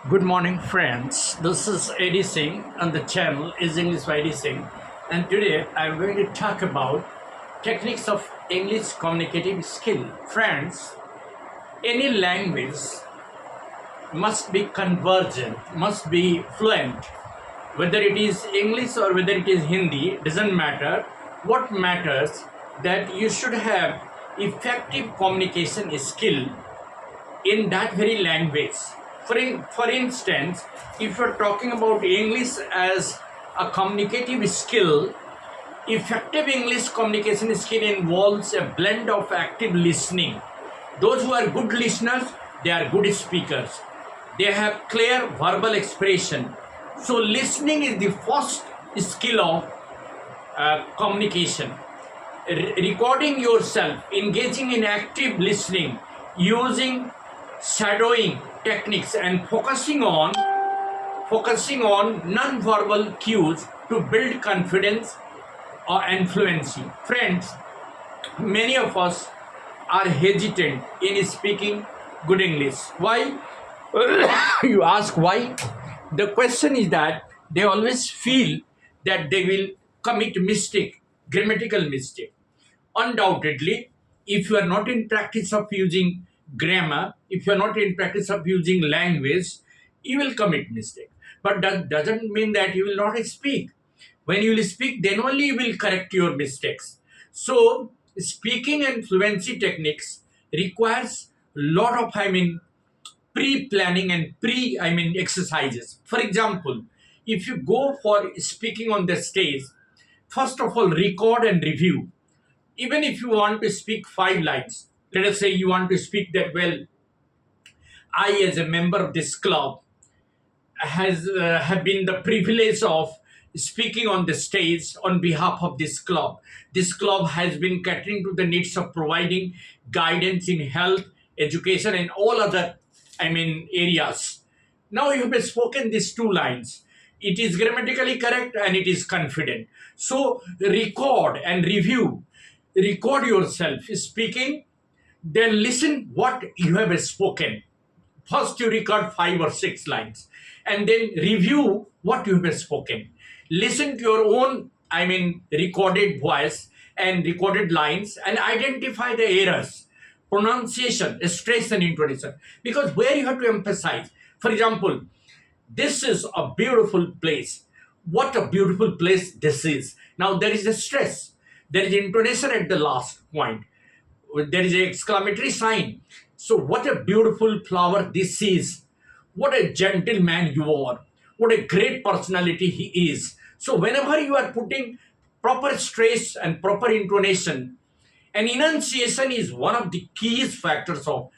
Good morning, friends. This is Eddie Singh, and the channel is English by Eddie Singh. And today I'm going to talk about techniques of English communicative skill. Friends, any language must be convergent, must be fluent. Whether it is English or whether it is Hindi, doesn't matter. What matters that you should have effective communication skill in that very language. For instance, if you're talking about English as a communicative skill, effective English communication skill involves a blend of active listening. Those who are good listeners, they are good speakers. They have clear verbal expression. So listening is the first skill of communication. Recording yourself, engaging in active listening, using shadowing techniques, and focusing on non-verbal cues to build confidence and fluency. Friends, many of us are hesitant in speaking good English. Why? You ask why? The question is that they always feel that they will commit mistake, grammatical mistake. Undoubtedly, if you are not in practice of using grammar, if you are not in practice of using language, you will commit mistake. But that doesn't mean that you will not speak. When you will speak, then only you will correct your mistakes. So speaking and fluency techniques requires lot of pre-planning and exercises. For example, if you go for speaking on the stage, first of all record and review. Even if you want to speak 5 lines, let us say you want to speak that, well, I as a member of this club has have been the privilege of speaking on the stage on behalf of this club. This club has been catering to the needs of providing guidance in health, education, and all other areas. Now you have spoken these 2 lines. It is grammatically correct and it is confident. So record and review. Record yourself speaking, then listen what you have spoken. First, you record 5 or 6 lines, and then review what you have spoken. Listen to your own, recorded voice and recorded lines, and identify the errors, pronunciation, stress, and intonation. Because where you have to emphasize, for example, this is a beautiful place. What a beautiful place this is. Now there is a stress. There is intonation at the last point. There is an exclamatory sign. So what a beautiful flower this is. What a gentleman you are. What a great personality he is. So whenever you are putting proper stress and proper intonation, and enunciation is one of the key factors of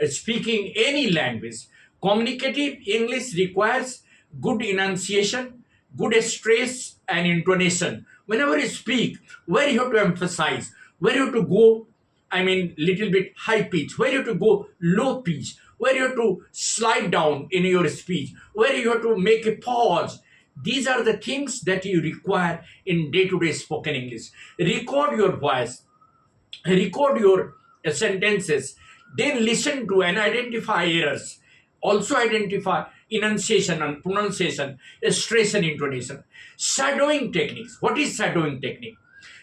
speaking any language. Communicative English requires good enunciation, good stress, and intonation. Whenever you speak, where you have to emphasize, where you have to go, little bit high pitch, where you have to go low pitch, where you have to slide down in your speech, where you have to make a pause. These are the things that you require in day-to-day spoken English. Record your voice, record your sentences, then listen to and identify errors. Also identify enunciation and pronunciation, stress and intonation. Shadowing techniques. What is shadowing technique?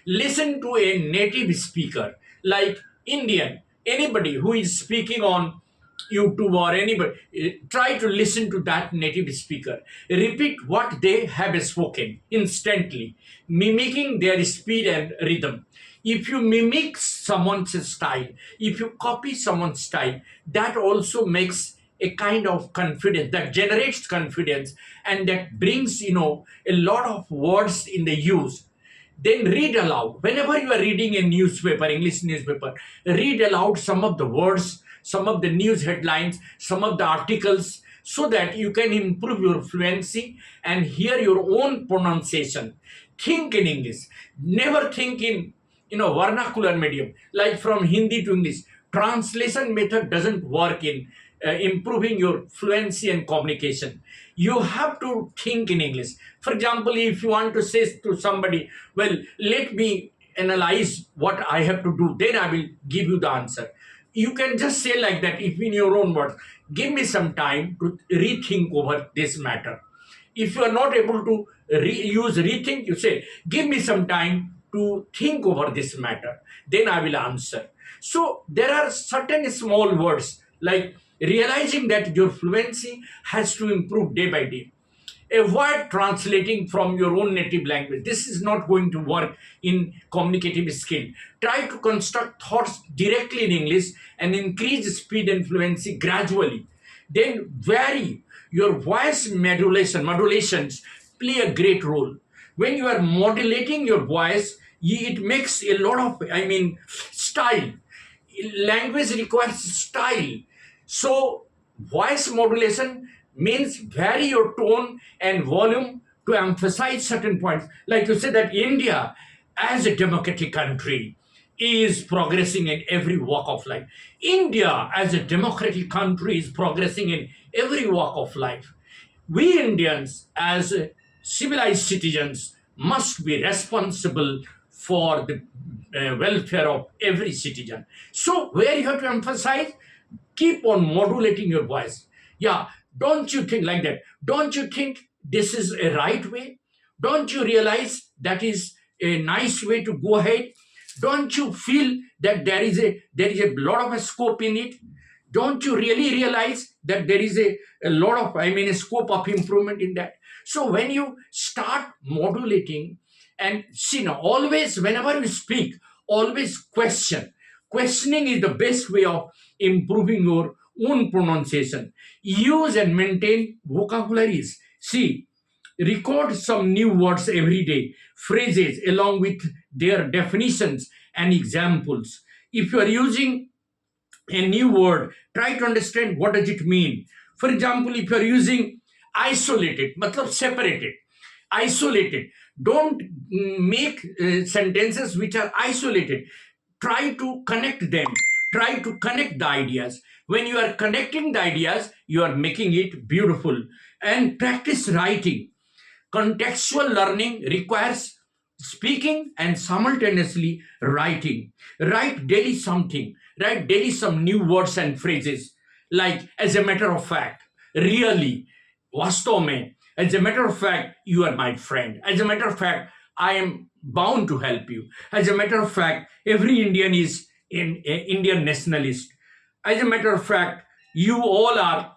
Listen to a native speaker like Indian, anybody who is speaking on YouTube or anybody, try to listen to that native speaker. Repeat what they have spoken instantly, mimicking their speed and rhythm. If you mimic someone's style, if you copy someone's style, that also makes a kind of confidence, that generates confidence, and that brings a lot of words in the use. Then read aloud. Whenever you are reading a newspaper, English newspaper, read aloud some of the words, some of the news headlines, some of the articles, so that you can improve your fluency and hear your own pronunciation. Think in English. Never think in vernacular medium, like from Hindi to English. Translation method doesn't work in improving your fluency and communication. You have to think in English. For example, if you want to say to somebody, well, let me analyze what I have to do, then I will give you the answer. You can just say like that, if in your own words. give me some time to rethink over this matter. If you are not able to use rethink, you say, give me some time to think over this matter, then I will answer. So there are certain small words like realizing that your fluency has to improve day by day. Avoid translating from your own native language. This is not going to work in communicative skill. Try to construct thoughts directly in English and increase speed and fluency gradually. Then vary your voice modulations play a great role. When you are modulating your voice, it makes a lot of, style. Language requires style. So voice modulation means vary your tone and volume to emphasize certain points. Like you said that India, as a democratic country, is progressing in every walk of life. India, as a democratic country, is progressing in every walk of life. We Indians, as civilized citizens, must be responsible for the welfare of every citizen. So, where you have to emphasize, keep on modulating your voice. Yeah, don't you think like that? Don't you think this is a right way? Don't you realize that is a nice way to go ahead? Don't you feel that there is a lot of scope in it? Don't you really realize that there is a lot of, a scope of improvement in that? So when you start modulating, and see now, always whenever you speak, always question. Questioning is the best way of improving your own pronunciation. Use and maintain vocabularies. See, record some new words every day, phrases along with their definitions and examples. If you are using a new word, try to understand what does it mean. For example, if you are using isolated, matlab separated, isolated, don't make sentences which are isolated. Try to connect them. Try to connect the ideas. When you are connecting the ideas, you are making it beautiful. And practice writing. Contextual learning requires speaking and simultaneously writing. Write daily something. Write daily some new words and phrases. Like, as a matter of fact, really, वास्तव में, as a matter of fact, you are my friend. As a matter of fact, I am bound to help you. As a matter of fact, every Indian is an Indian nationalist. As a matter of fact, you all are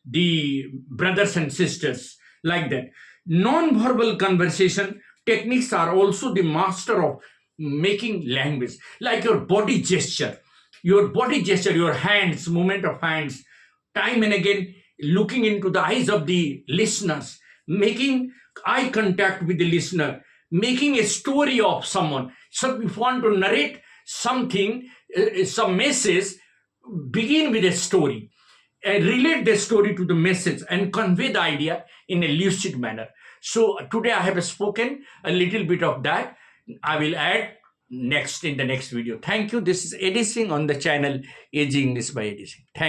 the brothers and sisters, like that. Non-verbal conversation techniques are also the master of making language, like your body gesture, your hands, movement of hands, time and again looking into the eyes of the listeners, making eye contact with the listener, making a story of someone. So if you want to narrate something, some message, begin with a story and relate the story to the message and convey the idea in a lucid manner. So today I have spoken a little bit of that. I will add next in the next video. Thank you. This is Eddie Singh on the channel Aging English by Eddie Singh. Thank